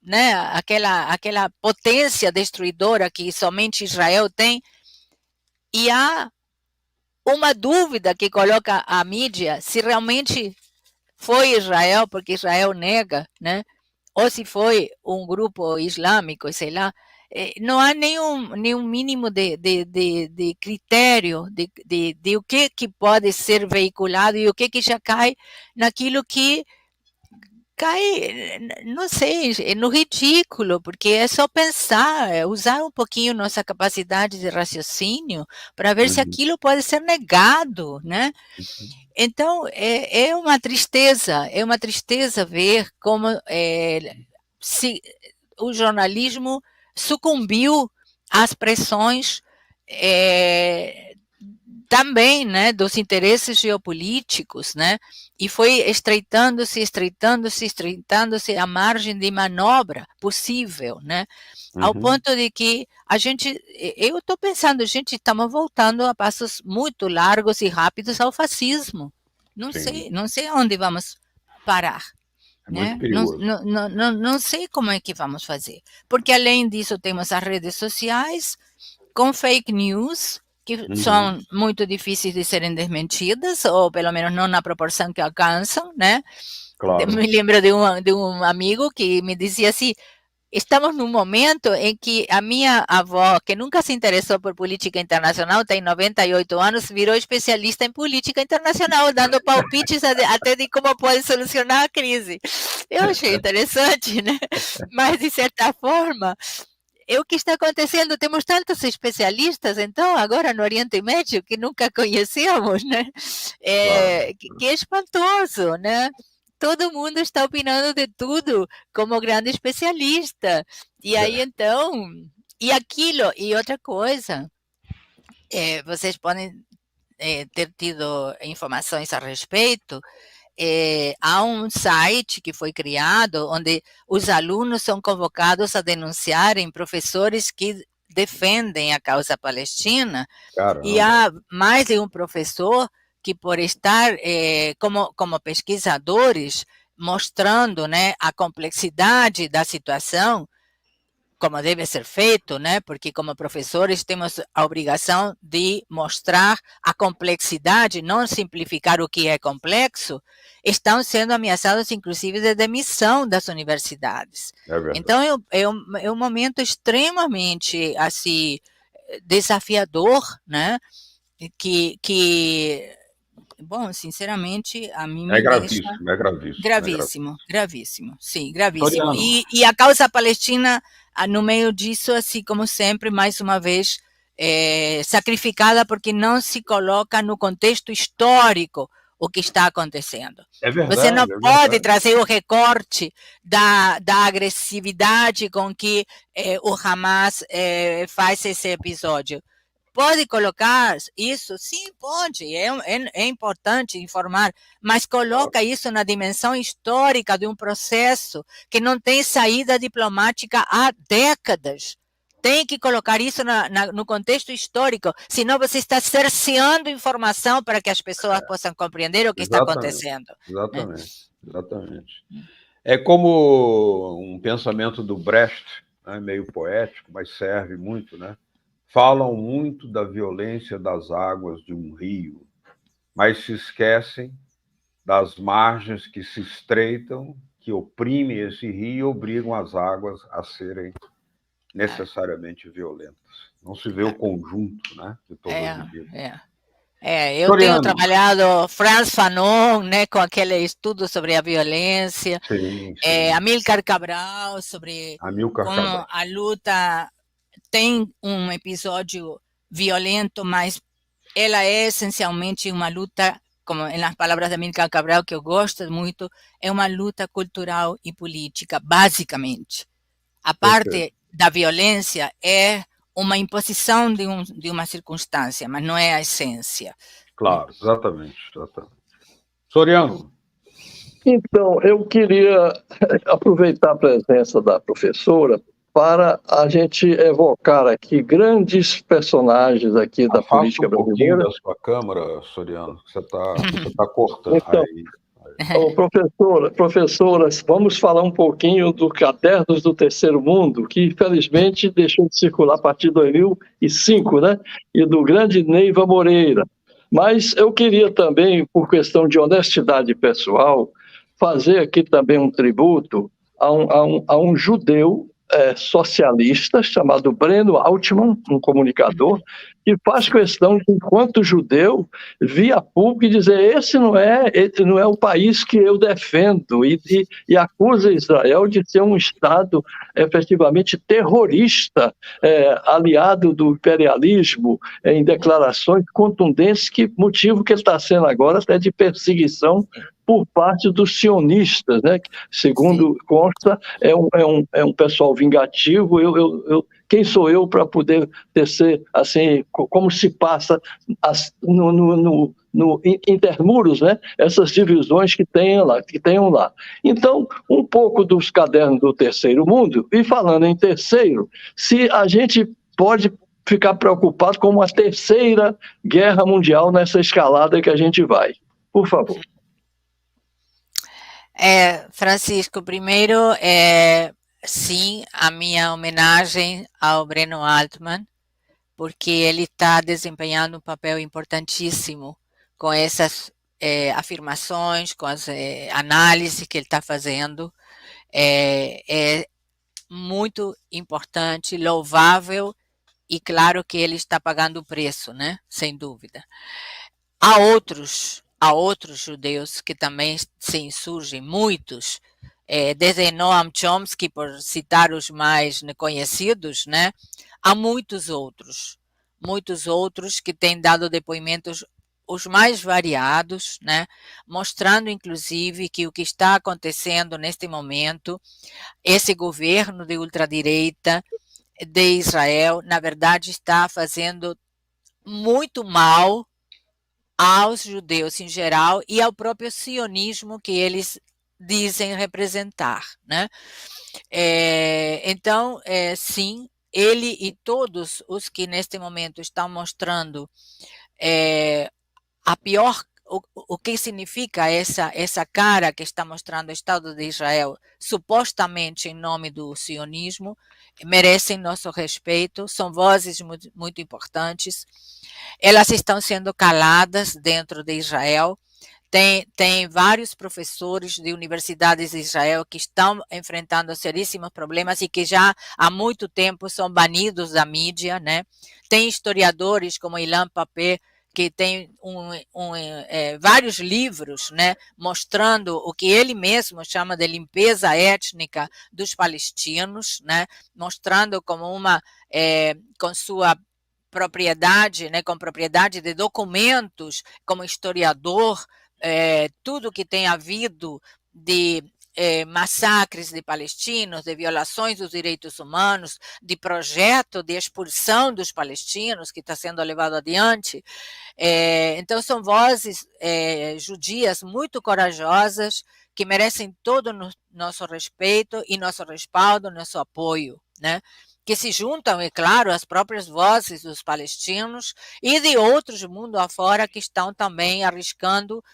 né, aquela potência destruidora que somente Israel tem, e há uma dúvida que coloca a mídia se realmente foi Israel, porque Israel nega, né? Ou se foi um grupo islâmico, sei lá, não há nenhum mínimo de critério de o que pode ser veiculado e o que já cai naquilo que cai, não sei, no ridículo, porque é só pensar, usar um pouquinho nossa capacidade de raciocínio para ver se aquilo pode ser negado, né? Então, é uma tristeza ver como se o jornalismo sucumbiu às pressões também, né, dos interesses geopolíticos, né, e foi estreitando-se a margem de manobra possível, né, ao ponto de que eu estou pensando, estamos voltando a passos muito largos e rápidos ao fascismo. Não sei aonde vamos parar. Né? Não sei como é que vamos fazer, porque além disso temos as redes sociais com fake news, que são muito difíceis de serem desmentidas, ou pelo menos não na proporção que alcançam, né? Claro. Me lembro de um amigo que me dizia assim, estamos num momento em que a minha avó, que nunca se interessou por política internacional, tem 98 anos, virou especialista em política internacional, dando palpites até de como pode solucionar a crise. Eu achei interessante, né? Mas, de certa forma, é o que está acontecendo, temos tantos especialistas, então, agora no Oriente Médio, que nunca conhecíamos, né? Que é espantoso, né? Todo mundo está opinando de tudo como grande especialista. E aí, então, e outra coisa, vocês podem ter tido informações a respeito, há um site que foi criado onde os alunos são convocados a denunciarem professores que defendem a causa palestina. Caramba. E há mais de um professor que, por estar como pesquisadores, mostrando, né, a complexidade da situação, como deve ser feito, né? Porque como professores temos a obrigação de mostrar a complexidade, não simplificar o que é complexo, estão sendo ameaçados, inclusive, de demissão das universidades. Então, é um momento extremamente, assim, desafiador, né? Que bom, sinceramente, a mim me deixa... Gravíssimo, sim, gravíssimo. E a causa palestina, no meio disso, assim como sempre, mais uma vez, sacrificada porque não se coloca no contexto histórico o que está acontecendo. Você não pode trazer o recorte da agressividade com que o Hamas faz esse episódio. Pode colocar isso? Sim, pode. É importante informar, mas coloca isso na dimensão histórica de um processo que não tem saída diplomática há décadas. Tem que colocar isso no contexto histórico, senão você está cerceando informação para que as pessoas possam compreender o que está acontecendo. Exatamente. É como um pensamento do Brecht, né, meio poético, mas serve muito, né? Falam muito da violência das águas de um rio, mas se esquecem das margens que se estreitam, que oprimem esse rio e obrigam as águas a serem necessariamente violentas. Não se vê o conjunto, né, de todas as medidas. Eu tenho trabalhado Frantz Fanon, né, com aquele estudo sobre a violência, Amílcar Cabral, sobre como a luta tem um episódio violento, mas ela é essencialmente uma luta, como nas palavras de Amílcar Cabral, que eu gosto muito, é uma luta cultural e política, basicamente. A parte da violência é uma imposição de uma circunstância, mas não é a essência. Claro, exatamente. Soriano. Então, eu queria aproveitar a presença da professora para a gente evocar aqui grandes personagens aqui da política brasileira. Um pouquinho da sua câmera, Soriano, você tá cortando. Então, professoras, vamos falar um pouquinho do Cadernos do Terceiro Mundo, que infelizmente deixou de circular a partir de 2005, né? E do grande Neiva Moreira. Mas eu queria também, por questão de honestidade pessoal, fazer aqui também um tributo a um judeu socialista chamado Breno Altman, um comunicador, que faz questão de, enquanto judeu, via público e dizer esse não é o país que eu defendo, e acusa Israel de ser um Estado efetivamente terrorista, aliado do imperialismo, em declarações contundentes, motivo que ele está sendo agora até de perseguição por parte dos sionistas, né? Segundo consta, é um pessoal vingativo. Quem sou eu para poder tecer assim, como se passa intermuros, né? Essas divisões que tenham lá. Então, um pouco dos Cadernos do Terceiro Mundo, e falando em terceiro, se a gente pode ficar preocupado com uma terceira guerra mundial nessa escalada que a gente vai. Por favor. Francisco, primeiro, sim, a minha homenagem ao Breno Altman, porque ele está desempenhando um papel importantíssimo com essas afirmações, com as análises que ele está fazendo. É muito importante, louvável, e claro que ele está pagando o preço, né? Sem dúvida. Há outros judeus que também se insurgem, muitos, desde Noam Chomsky, por citar os mais conhecidos, né? Há muitos outros que têm dado depoimentos os mais variados, né? Mostrando, inclusive, que o que está acontecendo neste momento, esse governo de ultradireita de Israel, na verdade, está fazendo muito mal aos judeus em geral e ao próprio sionismo que eles dizem representar, né? Então, sim, ele e todos os que neste momento estão mostrando a pior o que significa essa cara que está mostrando o Estado de Israel, supostamente em nome do sionismo, merecem nosso respeito, são vozes muito, muito importantes. Elas estão sendo caladas dentro de Israel. Tem vários professores de universidades de Israel que estão enfrentando seríssimos problemas e que já há muito tempo são banidos da mídia, né? Tem historiadores como Ilan Pappé, que tem vários livros, né, mostrando o que ele mesmo chama de limpeza étnica dos palestinos, né, mostrando como com sua propriedade, né, com propriedade de documentos, como historiador, tudo que tem havido de massacres de palestinos, de violações dos direitos humanos, de projeto de expulsão dos palestinos que está sendo levado adiante. Então, são vozes judias muito corajosas que merecem todo o nosso respeito e nosso respaldo, nosso apoio, né? Que se juntam, é claro, às próprias vozes dos palestinos e de outros mundo afora que estão também arriscando,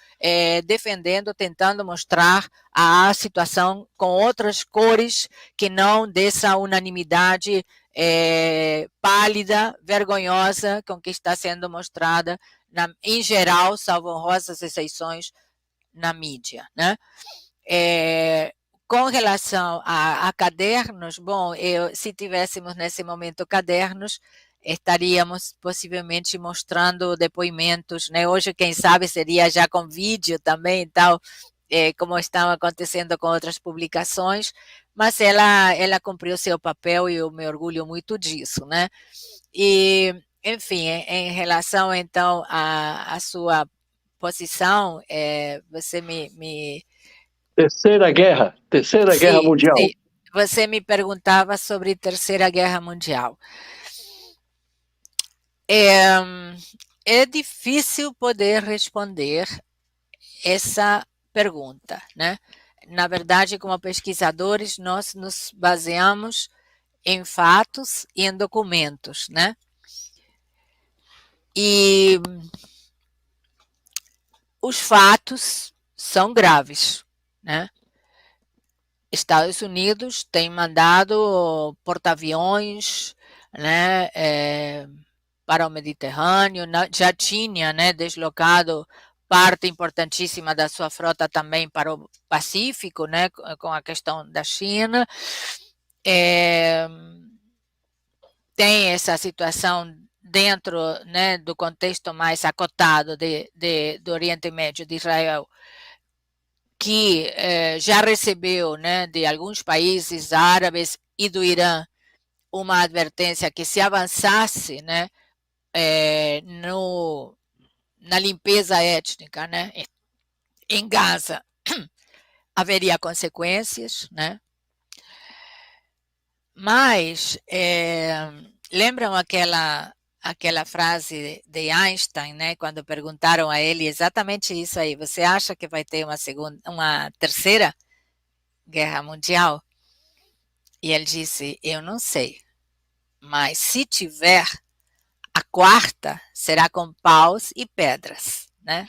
defendendo, tentando mostrar a situação com outras cores que não dessa unanimidade pálida, vergonhosa com que está sendo mostrada, em geral, salvo honrosas exceções, na mídia, né? Com relação a cadernos, bom, se tivéssemos nesse momento cadernos, estaríamos possivelmente mostrando depoimentos, né? Hoje, quem sabe, seria já com vídeo também e tal, como estão acontecendo com outras publicações, mas ela cumpriu seu papel e eu me orgulho muito disso, né? E, enfim, em relação, então, à sua posição, você me Terceira Guerra sim, Mundial. sim. Você me perguntava sobre Terceira Guerra Mundial. É difícil poder responder essa pergunta, né? Na verdade, como pesquisadores, nós nos baseamos em fatos e em documentos, né? E os fatos são graves, né? Estados Unidos tem mandado porta-aviões, né, para o Mediterrâneo, já tinha, né, deslocado parte importantíssima da sua frota também para o Pacífico, né, com a questão da China. Tem essa situação dentro, né, do contexto mais acotado do Oriente Médio, de Israel, que já recebeu, né, de alguns países árabes e do Irã uma advertência que se avançasse, né, na limpeza étnica, né, em Gaza, haveria consequências, né? Mas lembram aquela frase de Einstein, né, quando perguntaram a ele exatamente isso aí: você acha que vai ter uma terceira guerra mundial? E ele disse: eu não sei, mas se tiver, a quarta será com paus e pedras, né?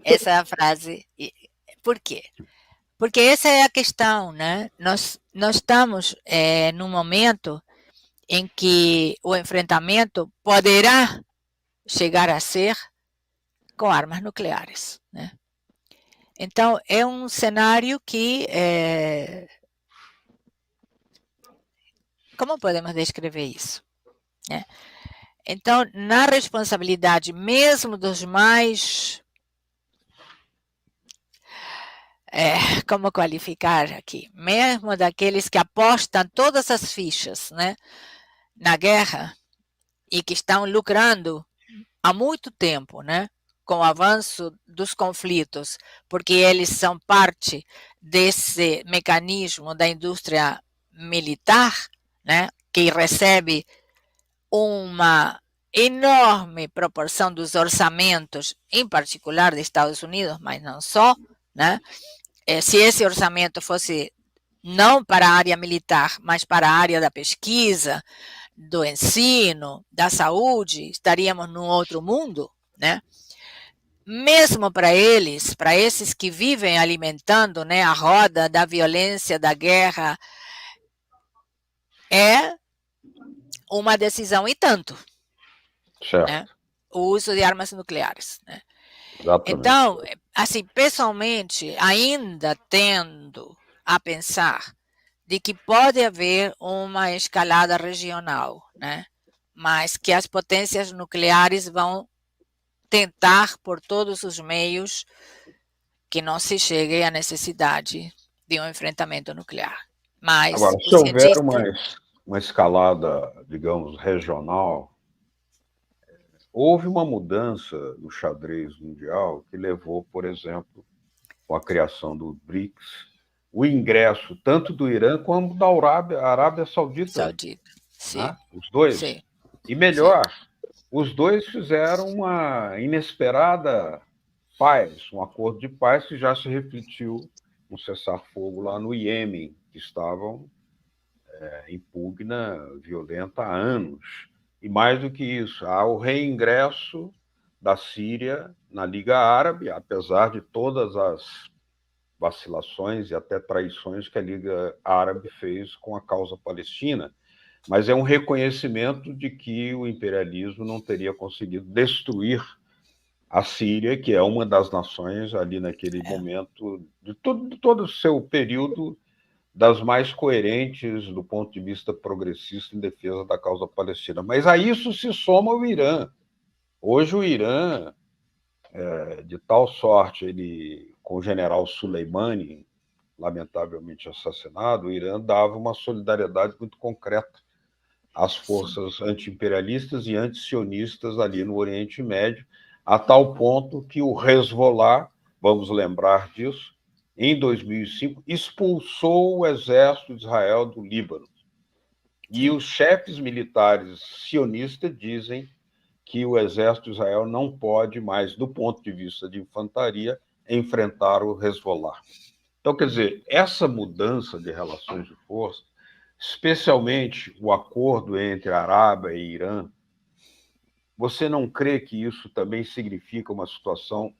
Essa é a frase. Por quê? Porque essa é a questão, né? Nós estamos num momento em que o enfrentamento poderá chegar a ser com armas nucleares, né? Então, é um cenário que como podemos descrever isso, né? Então, na responsabilidade mesmo dos mais como qualificar aqui, mesmo daqueles que apostam todas as fichas, né, na guerra e que estão lucrando há muito tempo, né, com o avanço dos conflitos, porque eles são parte desse mecanismo da indústria militar, né, que recebe uma enorme proporção dos orçamentos, em particular dos Estados Unidos, mas não só, né? Se esse orçamento fosse não para a área militar, mas para a área da pesquisa, do ensino, da saúde, estaríamos num outro mundo, né? mesmo para eles, para esses que vivem alimentando, né, a roda da violência, da guerra, é uma decisão e tanto, Certo, né? O uso de armas nucleares, né? exatamente. Então, assim, pessoalmente, ainda tendo a pensar de que pode haver uma escalada regional, né? Mas que as potências nucleares vão tentar, por todos os meios, que não se chegue à necessidade de um enfrentamento nuclear. Mas Agora, os se houver cientistas... uma escalada, digamos, regional, houve uma mudança no xadrez mundial que levou, por exemplo, com a criação do BRICS, o ingresso tanto do Irã como da Arábia Saudita, Saudita, sim, né? Os dois. sim, E sim. melhor, os dois fizeram uma inesperada paz, um acordo de paz que já se refletiu no cessar-fogo lá no Iêmen, que estavam em pugna violenta há anos. E mais do que isso, há o reingresso da Síria na Liga Árabe, apesar de todas as vacilações e até traições que a Liga Árabe fez com a causa palestina, mas é um reconhecimento de que o imperialismo não teria conseguido destruir a Síria, que é uma das nações ali naquele momento, de todo o seu período, das mais coerentes do ponto de vista progressista em defesa da causa palestina. Mas a isso se soma o Irã. Hoje o Irã, de tal sorte, ele, com o general Soleimani, lamentavelmente assassinado, o Irã dava uma solidariedade muito concreta às forças anti-imperialistas e anti-sionistas ali no Oriente Médio, a tal ponto que o Hezbollah, vamos lembrar disso, em 2005, expulsou o exército de Israel do Líbano. E os chefes militares sionistas dizem que o exército de Israel não pode mais, do ponto de vista de infantaria, enfrentar o Hezbollah. Então, quer dizer, essa mudança de relações de força, especialmente o acordo entre Arábia e Irã, você não crê que isso também significa uma situação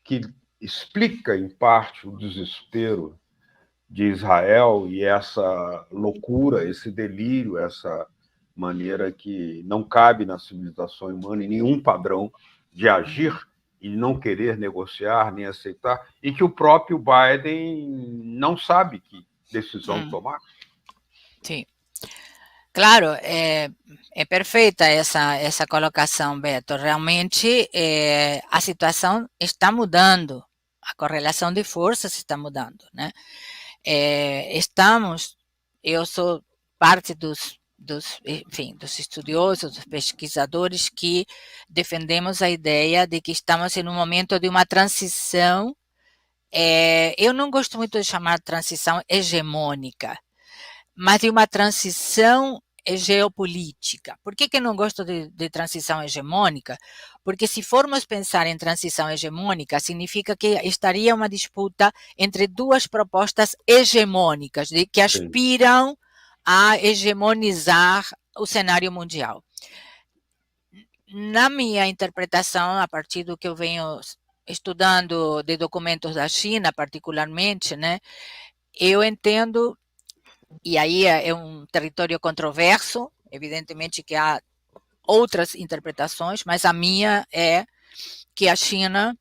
que explica, em parte, o desespero de Israel e essa loucura, esse delírio, essa maneira que não cabe na civilização humana em nenhum padrão de agir e não querer negociar nem aceitar, e que o próprio Biden não sabe que decisão tomar? Sim. Claro, é perfeita essa colocação, Beto. Realmente, a situação está mudando, a correlação de forças está mudando, né? Eu sou parte enfim, dos estudiosos, dos pesquisadores que defendemos a ideia de que estamos em um momento de uma transição. Eu não gosto muito de chamar transição hegemônica, mas de uma transição geopolítica. Por que eu não gosto de transição hegemônica? Porque se formos pensar em transição hegemônica, significa que estaria uma disputa entre duas propostas hegemônicas, que aspiram a hegemonizar o cenário mundial. Na minha interpretação, a partir do que eu venho estudando de documentos da China, particularmente, né, eu entendo, e aí é um território controverso, evidentemente que há outras interpretações, mas a minha é que a China,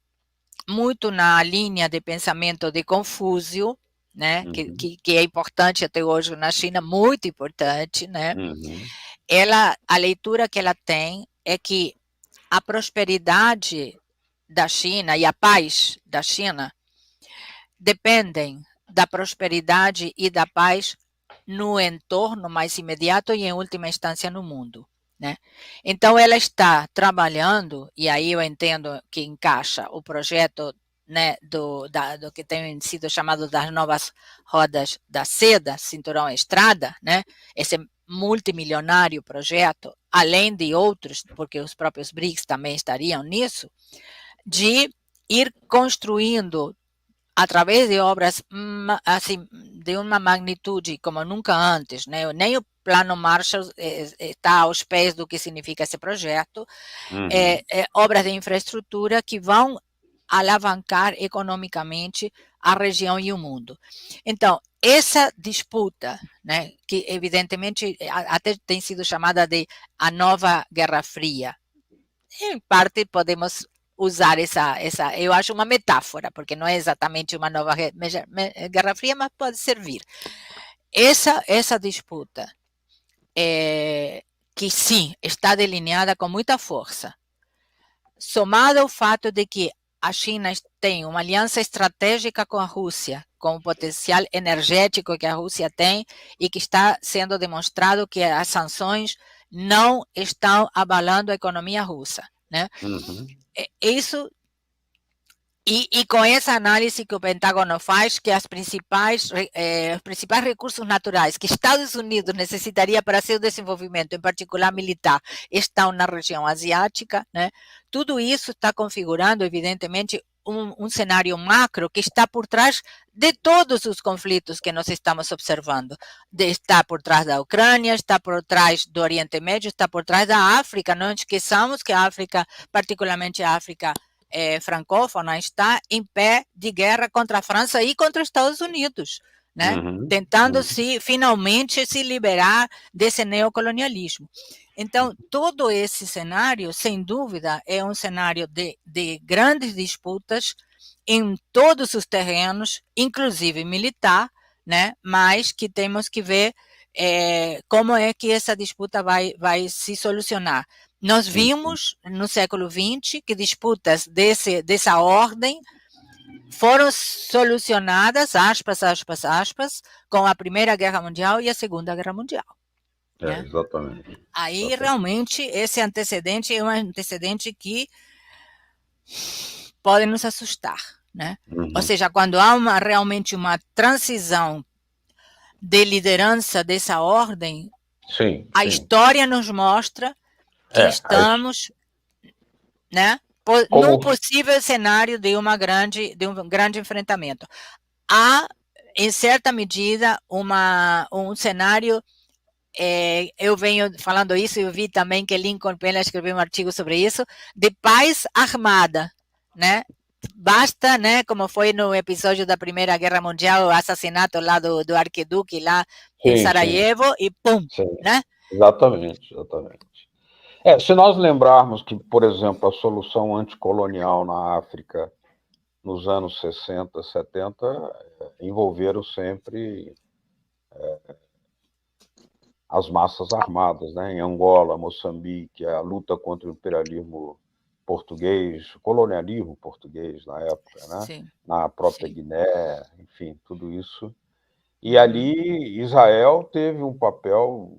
muito na linha de pensamento de Confúcio, né, que é importante até hoje na China, muito importante, né, a leitura que ela tem é que a prosperidade da China e a paz da China dependem da prosperidade e da paz no entorno mais imediato e, em última instância, no mundo, né? Então, ela está trabalhando, e aí eu entendo que encaixa o projeto, né, do que tem sido chamado das novas rodas da seda, Cinturão Estrada, né? Esse multimilionário projeto, além de outros, porque os próprios BRICS também estariam nisso, de ir construindo através de obras assim, de uma magnitude como nunca antes, né? Nem o Plano Marshall está aos pés do que significa esse projeto, obras de infraestrutura que vão alavancar economicamente a região e o mundo. Então, essa disputa, né, que evidentemente até tem sido chamada de a nova Guerra Fria, em parte podemos usar essa, eu acho uma metáfora, porque não é exatamente uma nova Guerra Fria, mas pode servir. Essa disputa, que sim, está delineada com muita força, somado ao fato de que a China tem uma aliança estratégica com a Rússia, com o potencial energético que a Rússia tem e que está sendo demonstrado que as sanções não estão abalando a economia russa, né? Isso, e com essa análise que o Pentágono faz, que os principais recursos naturais que Estados Unidos necessitaria para seu desenvolvimento, em particular militar, estão na região asiática, né? Tudo isso está configurando, evidentemente, um cenário macro que está por trás de todos os conflitos que nós estamos observando. Está por trás da Ucrânia, está por trás do Oriente Médio, está por trás da África. Não esqueçamos que a África, particularmente a África francófona, está em pé de guerra contra a França e contra os Estados Unidos, né? Tentando finalmente se liberar desse neocolonialismo. Então, todo esse cenário, sem dúvida, é um cenário de grandes disputas em todos os terrenos, inclusive militar, né? Mas que temos que ver como é que essa disputa vai se solucionar. Nós vimos no século XX que disputas dessa ordem foram solucionadas, aspas, aspas, aspas, com a Primeira Guerra Mundial e a Segunda Guerra Mundial. Né? Exatamente. Aí, realmente, esse antecedente é um antecedente que pode nos assustar. Né? Ou seja, quando há realmente uma transição de liderança dessa ordem, a história nos mostra que estamos, né, num possível cenário de um grande enfrentamento. Há, em certa medida, um cenário, eu venho falando isso, eu vi também que Lincoln Pena escreveu um artigo sobre isso, de paz armada, né? Basta, né, como foi no episódio da Primeira Guerra Mundial, o assassinato lá do arquiduque lá em Sarajevo, e pum, né? Exatamente. Se nós lembrarmos que, por exemplo, a solução anticolonial na África nos anos 60, 70, envolveram sempre as massas armadas, né? Em Angola, Moçambique, a luta contra o imperialismo português, colonialismo português na época, né? Na própria Guiné, enfim, tudo isso. E ali Israel teve um papel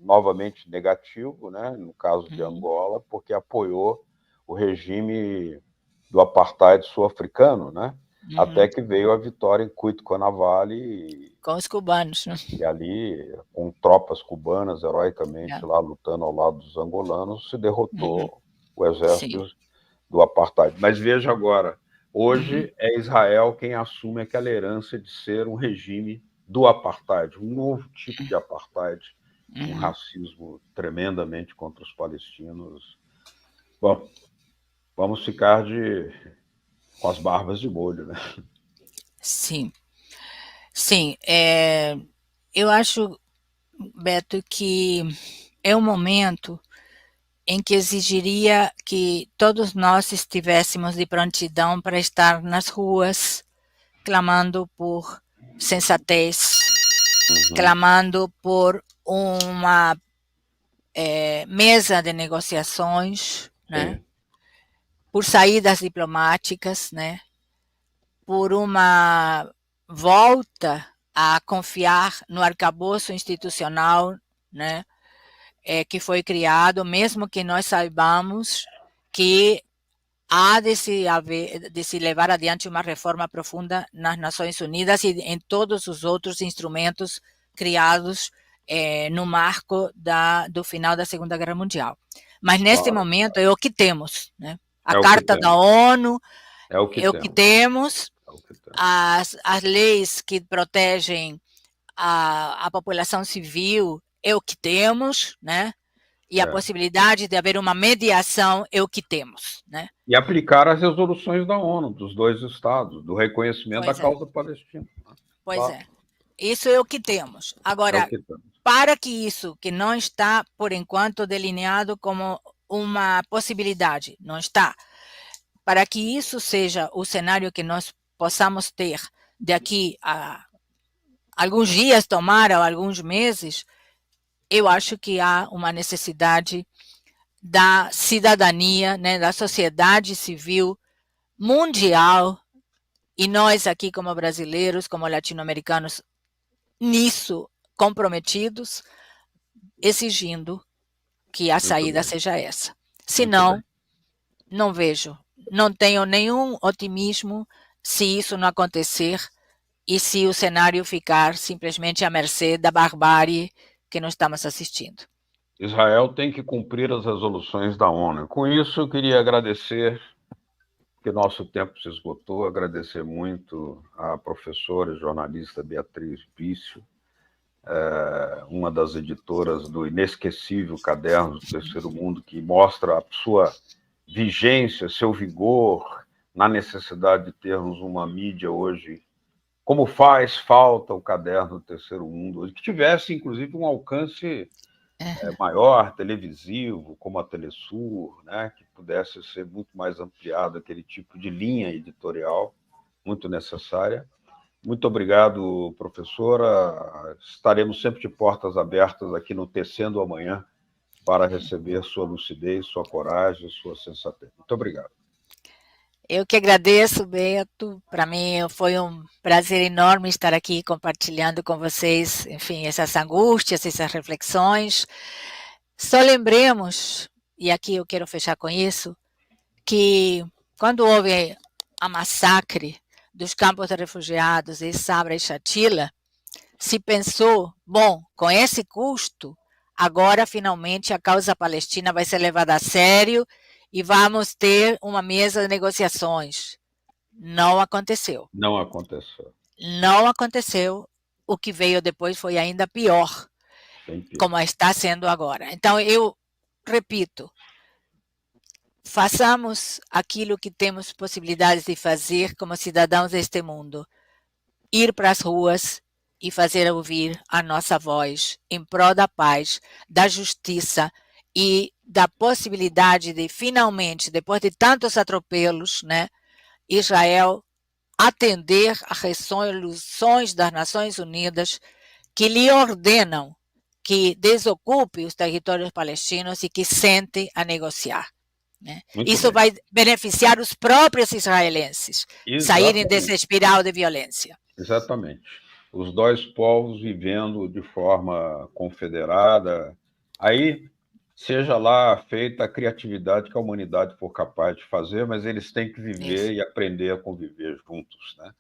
novamente negativo, né, no caso de Angola, porque apoiou o regime do apartheid sul-africano, né, até que veio a vitória em Cuito-Cuanavale com os cubanos, né? E ali, com tropas cubanas heroicamente lá lutando ao lado dos angolanos, se derrotou o exército do apartheid. Mas veja agora, hoje é Israel quem assume aquela herança de ser um regime do apartheid, um novo tipo de apartheid, um racismo tremendamente contra os palestinos. Bom, vamos ficar com as barbas de molho, né? Sim. Eu acho, Beto, que é um momento em que exigiria que todos nós estivéssemos de prontidão para estar nas ruas, clamando por sensatez, clamando por uma mesa de negociações, né? Por saídas diplomáticas, né? Por uma volta a confiar no arcabouço institucional, né? Que foi criado, mesmo que nós saibamos que há de se levar adiante uma reforma profunda nas Nações Unidas e em todos os outros instrumentos criados no marco do final da Segunda Guerra Mundial. Mas, neste momento, é o que temos. Né? A Carta da ONU é o que temos. as leis que protegem a população civil é o que temos, né? E a possibilidade de haver uma mediação é o que temos, né? E aplicar as resoluções da ONU, dos 2 estados, do reconhecimento da causa palestina. Pois é. Isso é o que temos. Agora, para que isso, que não está, por enquanto, delineado como uma possibilidade, não está, para que isso seja o cenário que nós possamos ter daqui a alguns dias, tomara, ou alguns meses, eu acho que há uma necessidade da cidadania, né, da sociedade civil mundial, e nós aqui como brasileiros, como latino-americanos, nisso comprometidos, exigindo que a saída seja essa. Senão, não vejo, não tenho nenhum otimismo se isso não acontecer e se o cenário ficar simplesmente à mercê da barbárie que nós estamos assistindo. Israel tem que cumprir as resoluções da ONU. Com isso, eu queria agradecer, que nosso tempo se esgotou, agradecer muito à professora e jornalista Beatriz Bício, uma das editoras do inesquecível Cadernos do Terceiro Mundo, que mostra a sua vigência, seu vigor, na necessidade de termos uma mídia hoje, como faz falta o Caderno do Terceiro Mundo, hoje, que tivesse, inclusive, um alcance maior, televisivo, como a Telesur, né, que pudesse ser muito mais ampliado aquele tipo de linha editorial, muito necessária. Muito obrigado, professora. Estaremos sempre de portas abertas aqui no Tecendo Amanhã para receber sua lucidez, sua coragem, sua sensatez. Muito obrigado. Eu que agradeço, Beto. Para mim foi um prazer enorme estar aqui compartilhando com vocês, enfim, essas angústias, essas reflexões. Só lembremos, e aqui eu quero fechar com isso, que quando houve a massacre dos campos de refugiados em Sabra e Shatila, se pensou, bom, com esse custo, agora finalmente a causa palestina vai ser levada a sério e vamos ter uma mesa de negociações. Não aconteceu. Não aconteceu. Não aconteceu. O que veio depois foi ainda pior, como está sendo agora. Então, eu repito, façamos aquilo que temos possibilidades de fazer como cidadãos deste mundo. Ir para as ruas e fazer ouvir a nossa voz em prol da paz, da justiça e da possibilidade de, finalmente, depois de tantos atropelos, né, Israel atender às resoluções das Nações Unidas que lhe ordenam que desocupe os territórios palestinos e que sente a negociar. Né? Isso vai beneficiar os próprios israelenses, saírem dessa espiral de violência. Exatamente. Os 2 povos vivendo de forma confederada, aí seja lá feita a criatividade que a humanidade for capaz de fazer, mas eles têm que viver e aprender a conviver juntos. Né?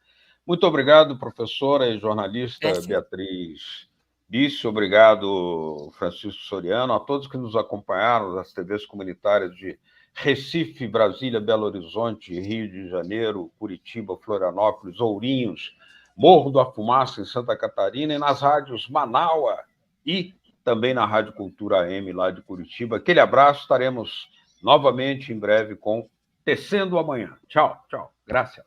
Muito obrigado, professora e jornalista Beatriz Bício, obrigado, Francisco Soriano, a todos que nos acompanharam das TVs comunitárias de Recife, Brasília, Belo Horizonte, Rio de Janeiro, Curitiba, Florianópolis, Ourinhos, Morro da Fumaça, em Santa Catarina, e nas rádios Manaua e também na Rádio Cultura AM, lá de Curitiba. Aquele abraço, estaremos novamente em breve com Tecendo Amanhã. Tchau, tchau. Graças.